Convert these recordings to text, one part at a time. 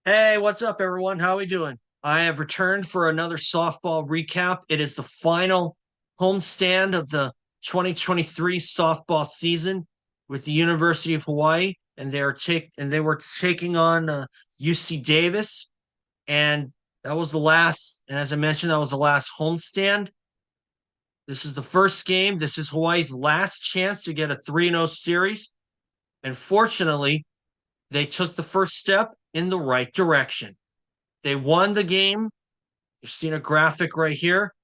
Hey, what's up, everyone? How we doing? I have returned for another softball recap. It is the final homestand of the 2023 softball season with the University of Hawaii, and they were taking on UC Davis, and that was the last. And as I mentioned, that was the last homestand. This is the first game. This is Hawaii's last chance to get a 3-0 series, and fortunately, they took the first step in the right direction. They won the game. You've seen a graphic right here,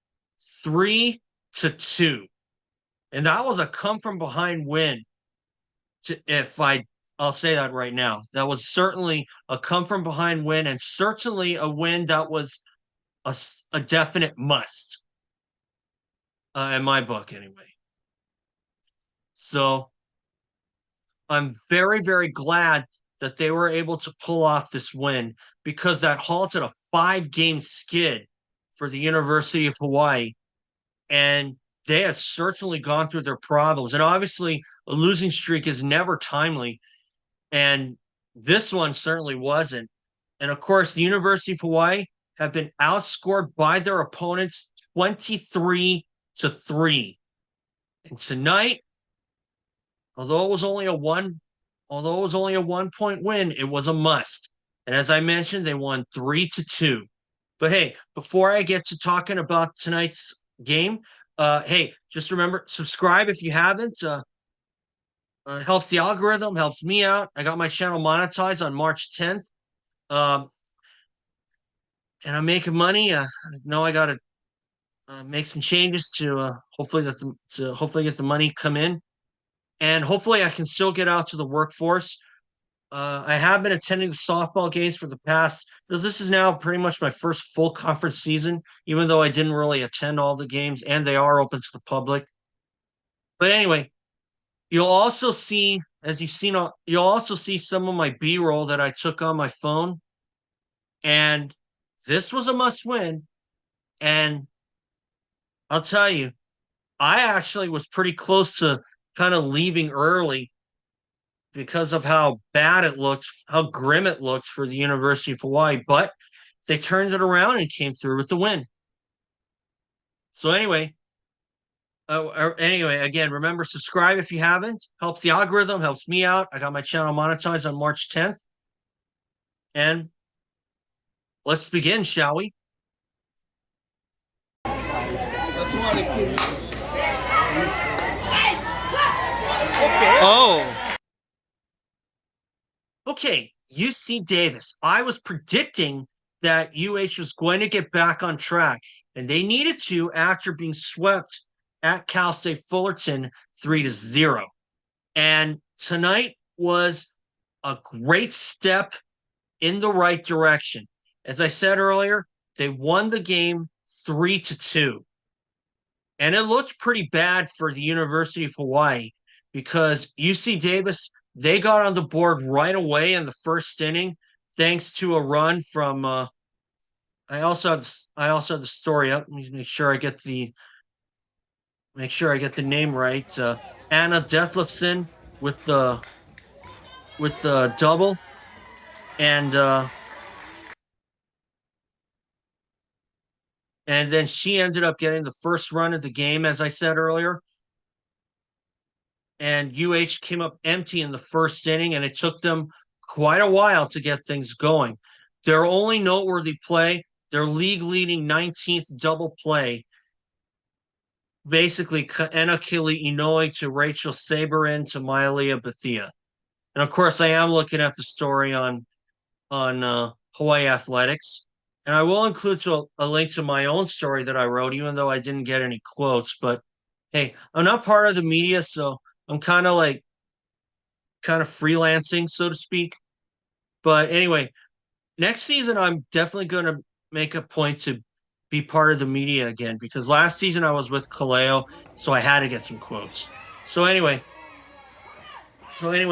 3-2, and that was a come from behind win. If I'll say that right now, that was certainly a come from behind win, and certainly a win that was a definite must in my book, anyway. So I'm very glad that they were able to pull off this win because that halted a 5-game skid for the University of Hawaii. And they have certainly gone through their problems. And obviously, a losing streak is never timely. And this one certainly wasn't. And of course, the University of Hawaii have been outscored by their opponents 23-3. And tonight, although it was only a one although it was only a 1 point win, it was a must. And as I mentioned, they won 3-2. But hey, before I get to talking about tonight's game, hey, just remember, subscribe if you haven't. Helps the algorithm, helps me out. I got my channel monetized on March 10th. Um, and I'm making money. I know I got to make some changes to hopefully get the money come in, and hopefully I can still get out to the workforce. I have been attending the softball games for the past, because this is now pretty much my first full conference season, even though I didn't really attend all the games, and they are open to the public. But anyway, you'll also see, you'll also see some of my B-roll that I took on my phone. And this was a must win. And I'll tell you, I actually was pretty close to kind of leaving early because of how bad it looked, how grim it looked for the University of Hawaii. But they turned it around and came through with the win. So anyway, again, remember, subscribe if you haven't. Helps the algorithm, helps me out. I got my channel monetized on March 10th. And let's begin, shall we? Oh. Okay, UC Davis. I was predicting that UH was going to get back on track, and they needed to after being swept at Cal State Fullerton 3-0. And tonight was a great step in the right direction. As I said earlier, they won the game 3-2. And it looked pretty bad for the University of Hawaii because UC Davis, they got on the board right away in the first inning, thanks to a run from. I also have the story up. Let me make sure I get the name right. Anna Dethlefson with the double, and and then she ended up getting the first run of the game, as I said earlier. And UH came up empty in the first inning, and it took them quite a while to get things going. Their only noteworthy play, their league-leading 19th double play, basically Kaʻena Keliinoi to Rachel Saberin to Mailea Bethia. And of course, I am looking at the story on Hawaii Athletics. And I will include a link to my own story that I wrote, even though I didn't get any quotes. But hey, I'm not part of the media, so I'm kind of freelancing, so to speak. But anyway, next season, I'm definitely going to make a point to be part of the media again because last season I was with Kaleo, so I had to get some quotes. So anyway,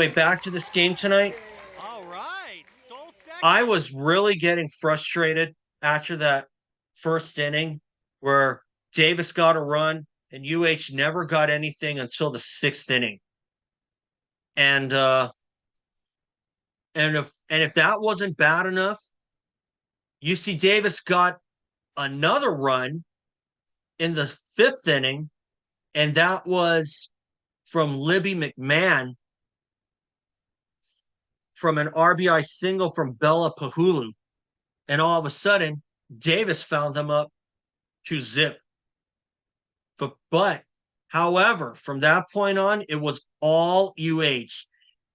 back to this game tonight. All right. I was really getting frustrated after that first inning where Davis got a run and UH never got anything until the sixth inning. And if that wasn't bad enough, UC Davis got another run in the fifth inning, and that was from Libbie McMahan from an RBI single from Bella Pahulu. And all of a sudden, Davis found them up to zip. But however, from that point on, it was all UH.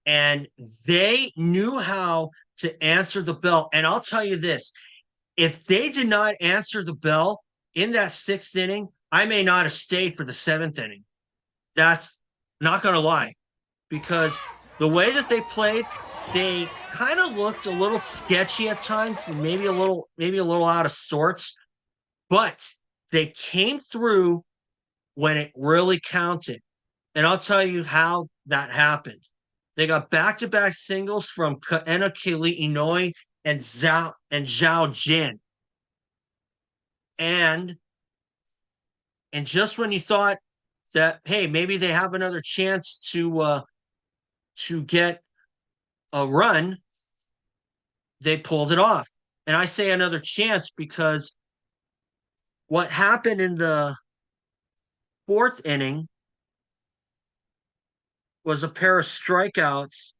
And they knew how to answer the bell. And I'll tell you this, if they did not answer the bell in that sixth inning, I may not have stayed for the seventh inning. That's not going to lie, because the way that they played, they kind of looked a little sketchy at times, and maybe a little out of sorts, but they came through when it really counted. And I'll tell you how that happened. They got back-to-back singles from Kaʻena Keliinoi and Xiao Jin. And just when you thought that, hey, maybe they have another chance to get a run, they pulled it off. And I say another chance because what happened in the fourth inning was a pair of strikeouts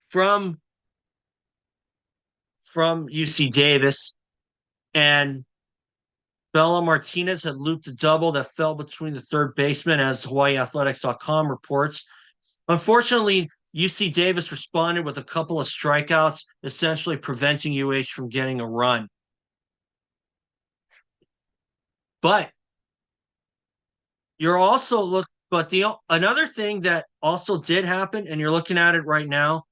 from UC Davis, and Bella Martinez had looped a double that fell between the third baseman, as HawaiiAthletics.com reports. Unfortunately, UC Davis responded with a couple of strikeouts, essentially preventing UH from getting a run. But you're also another thing that also did happen, and you're looking at it right now,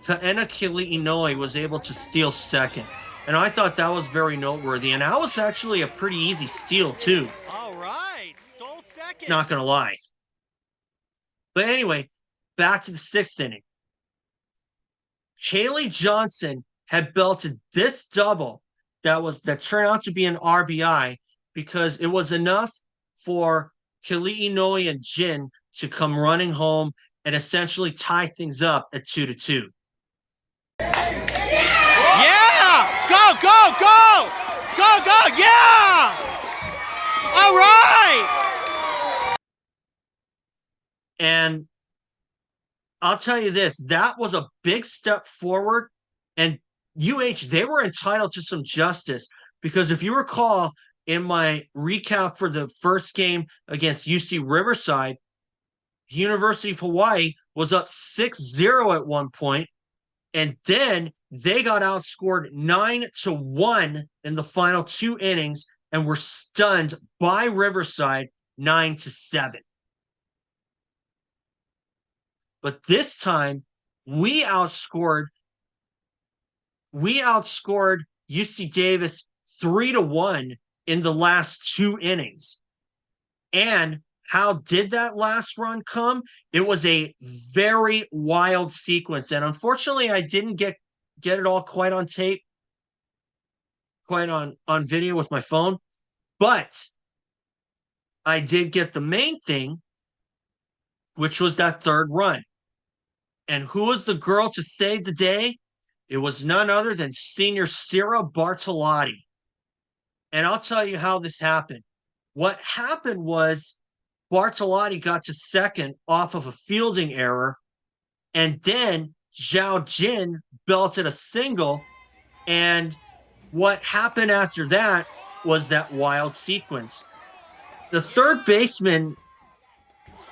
Kaʻena Keliinoi was able to steal second. And I thought that was very noteworthy. And that was actually a pretty easy steal, too. All right. Stole second. Not going to lie. But anyway, back to the sixth inning. Kaylee Johnson had belted this double that turned out to be an RBI, because it was enough for Keliinoi and Jin to come running home and essentially tie things up at 2-2. Yeah! Go, go, go! Go, go, yeah! All right! And I'll tell you this, that was a big step forward. And UH, they were entitled to some justice, because if you recall in my recap for the first game against UC Riverside, University of Hawaii was up 6-0 at one point, and then they got outscored 9-1 in the final two innings and were stunned by Riverside 9-7. But this time, we outscored UC Davis 3-1 in the last two innings. And how did that last run come? It was a very wild sequence. And unfortunately, I didn't get it all quite on tape, quite on video with my phone. But I did get the main thing, which was that third run. And who was the girl to save the day? It was none other than senior Sarah Bartolotti. And I'll tell you how this happened. What happened was Bartolotti got to second off of a fielding error, and then Xiao Jin belted a single. And what happened after that was that wild sequence. The third baseman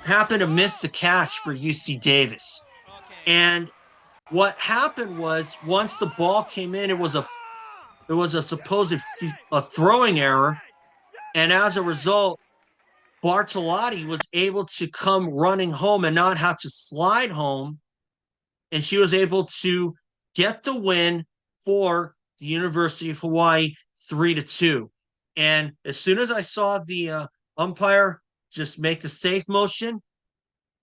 happened to miss the catch for UC Davis. And what happened was, once the ball came in, it was a supposed throwing error. And as a result, Bartolotti was able to come running home and not have to slide home. And she was able to get the win for the University of Hawaii 3-2. And as soon as I saw the umpire just make the safe motion,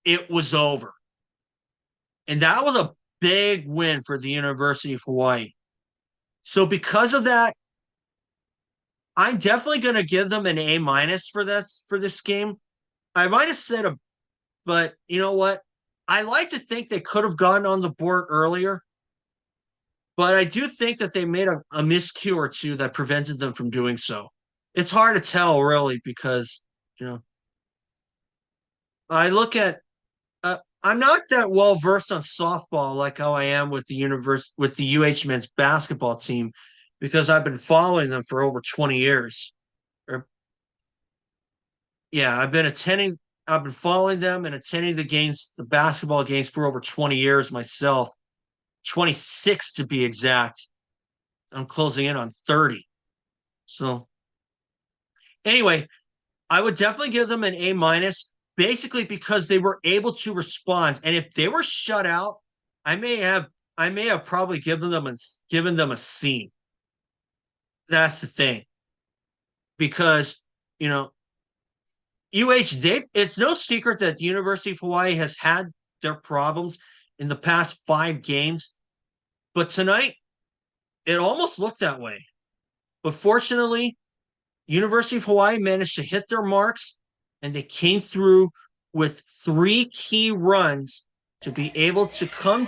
it was over. And that was a big win for the University of Hawaii. So because of that, I'm definitely going to give them an A- for this game. I might have said but you know what? I like to think they could have gotten on the board earlier. But I do think that they made a miscue or two that prevented them from doing so. It's hard to tell, really, because, you know, I look at I'm not that well versed on softball like how I am with the UH men's basketball team because I've been following them for over 20 years. Or yeah, I've been following them and attending the basketball games for over 20 years myself. 26 to be exact. I'm closing in on 30. So anyway, I would definitely give them an A minus, basically because they were able to respond. And if they were shut out, I may have probably given them a C. That's the thing, because you know it's no secret that the University of Hawaii has had their problems in the past 5 games, but tonight it almost looked that way. But fortunately, University of Hawaii managed to hit their marks, and they came through with 3 key runs to be able to come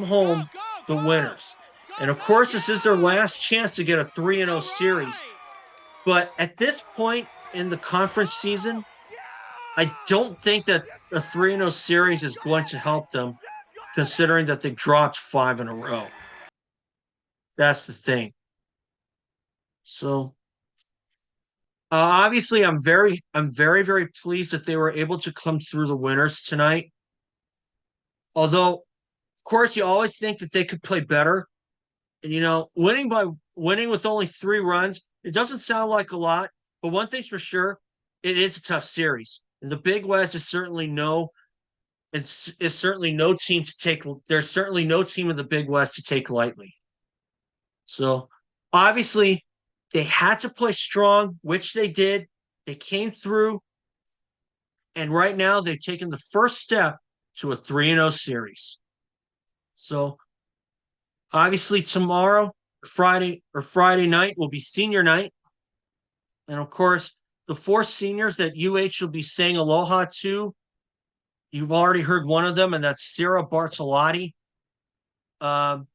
home the winners. And of course, this is their last chance to get a 3-0 series. But at this point in the conference season, I don't think that a 3-0 series is going to help them, considering that they dropped 5 in a row. That's the thing. So obviously, I'm very, very pleased that they were able to come through the winners tonight. Although, of course, you always think that they could play better. And winning with only 3 runs, it doesn't sound like a lot. But one thing's for sure, it is a tough series. And the Big West is certainly certainly no team to take. There's certainly no team in the Big West to take lightly. So obviously, they had to play strong, which they did. They came through, and right now they've taken the first step to a 3-0 series. So obviously tomorrow, Friday night will be senior night. And of course, the 4 seniors that UH will be saying aloha to, you've already heard one of them, and that's Sarah Bartolotti. The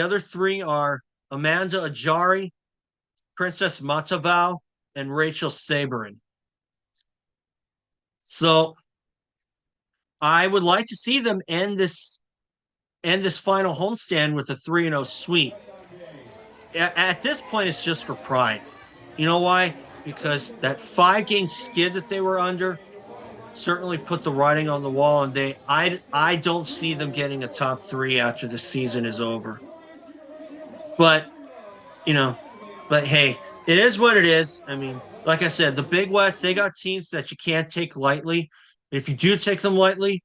other 3 are Amanda Ajari, Princess Matavao, and Rachel Saberin. So I would like to see them end this final homestand with a 3-0 sweep. At this point, it's just for pride. You know why? Because that 5-game skid that they were under certainly put the writing on the wall, and I don't see them getting a top 3 after the season is over. But hey, it is what it is. I mean, like I said, the Big West, they got teams that you can't take lightly. If you do take them lightly,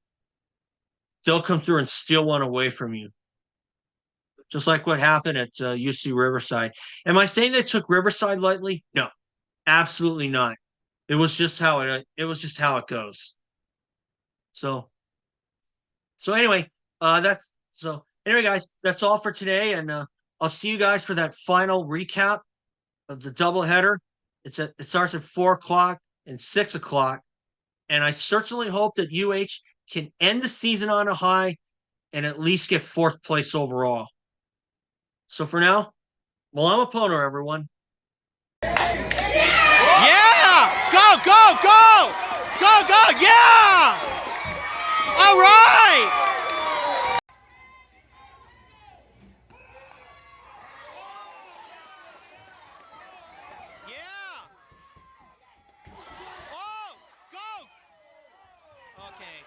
they'll come through and steal one away from you. Just like what happened at UC Riverside. Am I saying they took Riverside lightly? No, absolutely not. It was just how it goes. So anyway, guys, that's all for today, and I'll see you guys for that final recap of the doubleheader. It starts at 4:00 and 6:00, and I certainly hope that UH can end the season on a high and at least get 4th place overall. So for now, Malama Pono, everyone. Yeah! Go, go, go! Go, go! Yeah! All right! Yeah! Oh, go! Okay.